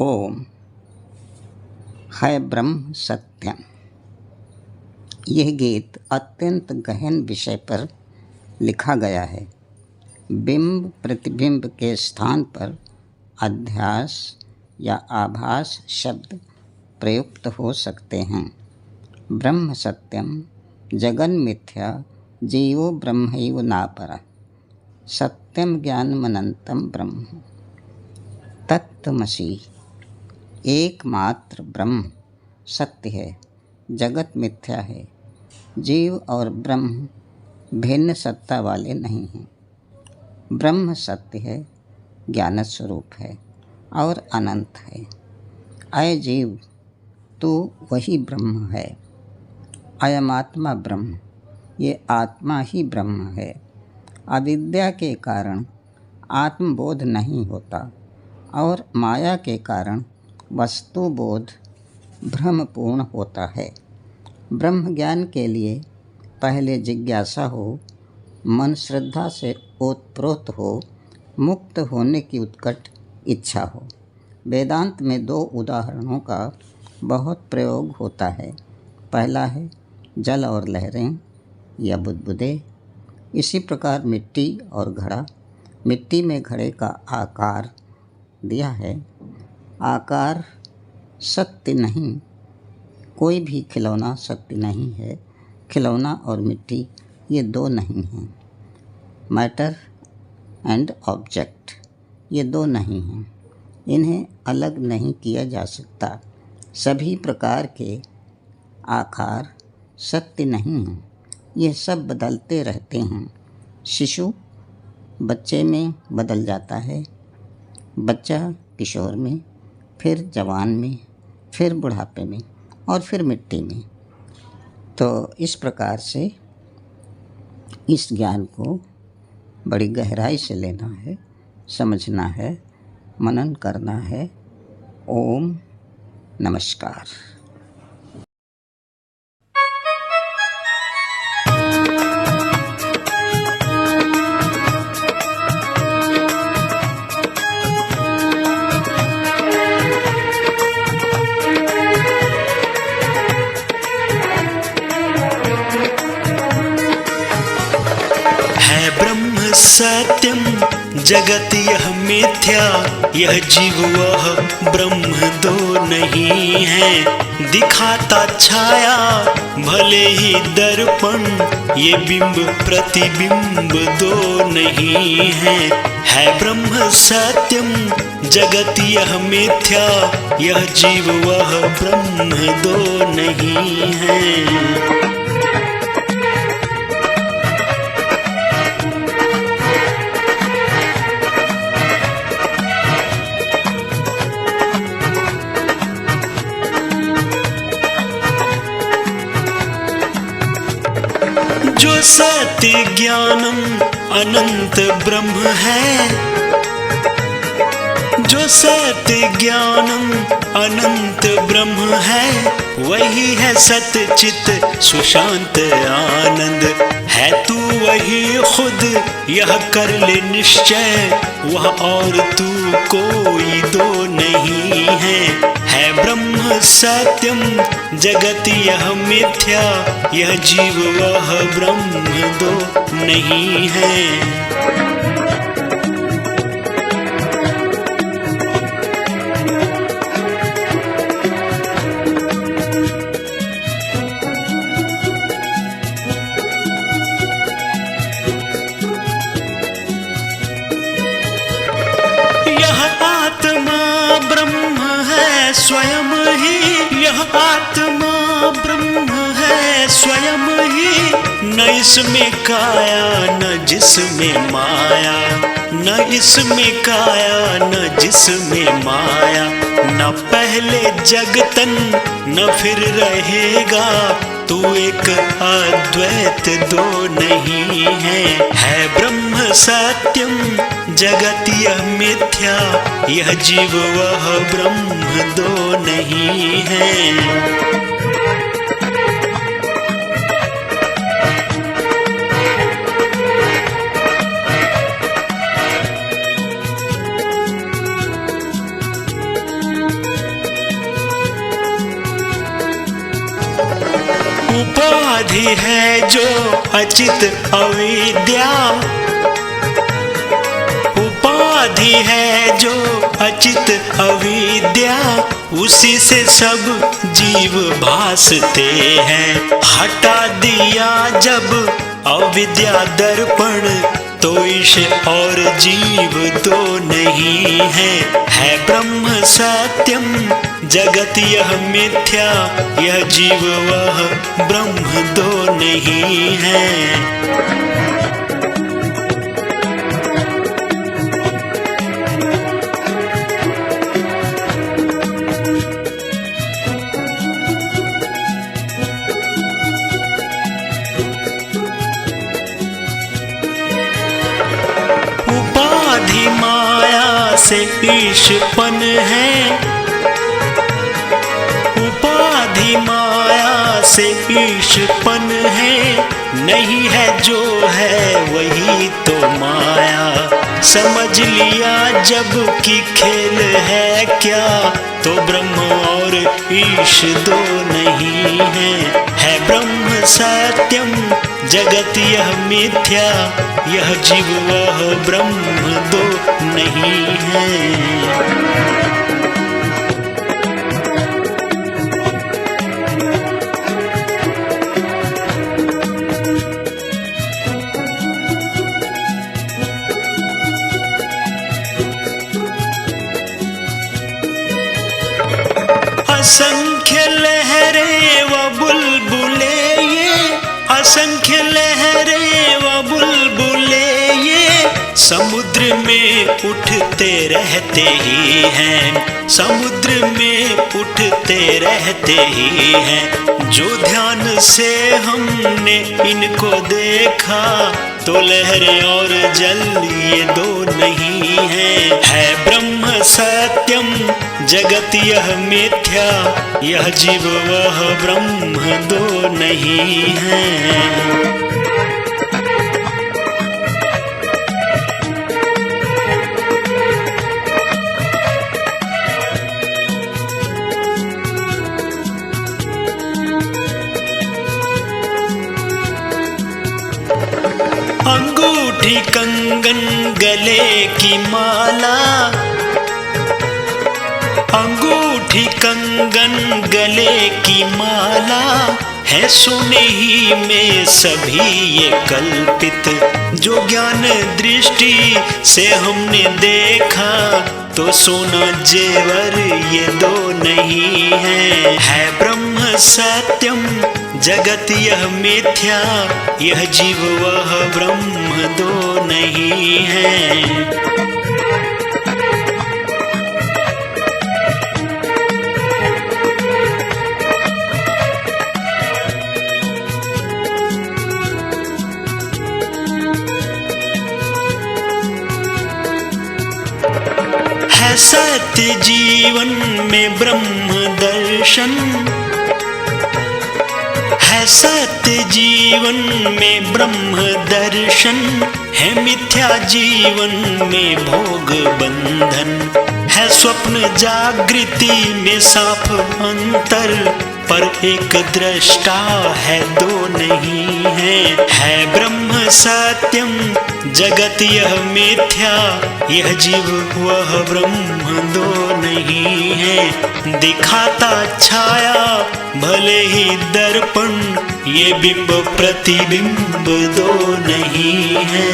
ओम है ब्रह्म सत्यम। यह गीत अत्यंत गहन विषय पर लिखा गया है। बिंब प्रतिबिंब के स्थान पर अध्यास या आभास शब्द प्रयुक्त हो सकते हैं। ब्रह्म सत्यम जगन मिथ्या जीवो ब्रह्मैव नापरः सत्यम ज्ञानमनंतम ब्रह्म तत्त्वमसि। एकमात्र ब्रह्म सत्य है, जगत मिथ्या है। जीव और ब्रह्म भिन्न सत्ता वाले नहीं हैं। ब्रह्म सत्य है, ज्ञान स्वरूप है और अनंत है। अय जीव, तू वही ब्रह्म है। अयम आत्मा ब्रह्म, ये आत्मा ही ब्रह्म है। अविद्या के कारण आत्मबोध नहीं होता और माया के कारण वस्तुबोध भ्रमपूर्ण होता है। ब्रह्म ज्ञान के लिए पहले जिज्ञासा हो, मन श्रद्धा से ओतप्रोत हो, मुक्त होने की उत्कट इच्छा हो। वेदांत में दो उदाहरणों का बहुत प्रयोग होता है। पहला है जल और लहरें या बुदबुदे। इसी प्रकार मिट्टी और घड़ा। मिट्टी में घड़े का आकार दिया है। आकार सत्य नहीं, कोई भी खिलौना सत्य नहीं है। खिलौना और मिट्टी ये दो नहीं हैं। मैटर एंड ऑब्जेक्ट ये दो नहीं हैं। इन्हें अलग नहीं किया जा सकता। सभी प्रकार के आकार सत्य नहीं हैं। ये सब बदलते रहते हैं। शिशु बच्चे में बदल जाता है, बच्चा किशोर में, फिर जवान में, फिर बुढ़ापे में और फिर मिट्टी में। तो इस प्रकार से इस ज्ञान को बड़ी गहराई से लेना है, समझना है, मनन करना है। ओम नमस्कार। सत्यम जगत यह मिथ्या, यह जीव वह ब्रह्म दो नहीं है। दिखाता छाया भले ही दर्पण, ये बिंब प्रतिबिंब दो नहीं है ब्रह्म सत्यम जगत यह मिथ्या, यह जीव वह ब्रह्म दो नहीं है। जो सत्य ज्ञानम अनंत ब्रह्म है, जो सत्य ज्ञानम अनंत ब्रह्म है, वही है सत्य चित सुशांत आनंद। है तू वही खुद, यह कर ले निश्चय, वह और तू कोई दो नहीं है ब्रह्म सत्यम जगत यह मिथ्या, यह जीव वह ब्रह्म दो नहीं है। स्वयं ही यह आत्मा ब्रह्म है, स्वयं ही न इसमें काया न जिसमें माया, न इसमें काया न जिसमें माया। न पहले जगतन न फिर रहेगा, तू एक अद्वैत दो नहीं है ब्रह्म सत्यम जगत यह मिथ्या, यह जीव वह ब्रह्म दो नहीं है। उपाधि है जो अचित अविद्या, उपाधि है जो अचित अविद्या, उसी से सब जीव भासते हैं। हटा दिया जब अविद्या दर्पण, तो ईश और जीव दो नहीं है ब्रह्म सत्यम जगत यह मिथ्या, यह जीव वह ब्रह्म दो नहीं है। उपाधि माया से ईशपन है, उपाधि माया से ईशपन है, नहीं है जो है वही तो माया। समझ लिया जब कि खेल है क्या, तो ब्रह्म और ईश दो नहीं है ब्रह्म सत्यम जगत यह मिथ्या, यह जीव वह ब्रह्म दो नहीं है। असंख्य लहरें व बुलबुले ये, असंख्य लहरें व बुलबुले ये, समुद्र में उठते रहते ही हैं, समुद्र में उठते रहते ही हैं। जो ध्यान से हमने इनको देखा, तो लहरें और जल ये दो नहीं है ब्रह्म सत्यम जगत यह मिथ्या, यह जीव वह ब्रह्म दो नहीं है। अंगूठी कंगन गले की माला, अंगूठी कंगन गले की माला, है सोने ही में सभी ये कल्पित। जो ज्ञान दृष्टि से हमने देखा, तो सोना जेवर ये दो नहीं है ब्रह्म सत्यम जगत यह मिथ्या, यह जीव वह ब्रह्म दो नहीं है। है सत्य जीवन में ब्रह्म दर्शन, है सत्य जीवन में ब्रह्म दर्शन, है मिथ्या जीवन में भोग बंधन, है स्वप्न जागृति में साफ अंतर, पर एक दृष्टा है दो नहीं है ब्रह्म सत्यम जगत यह मिथ्या, यह जीव वह ब्रह्म दो नहीं है। दिखाता छाया भले ही दर्पण, ये बिंब प्रतिबिंब दो नहीं है।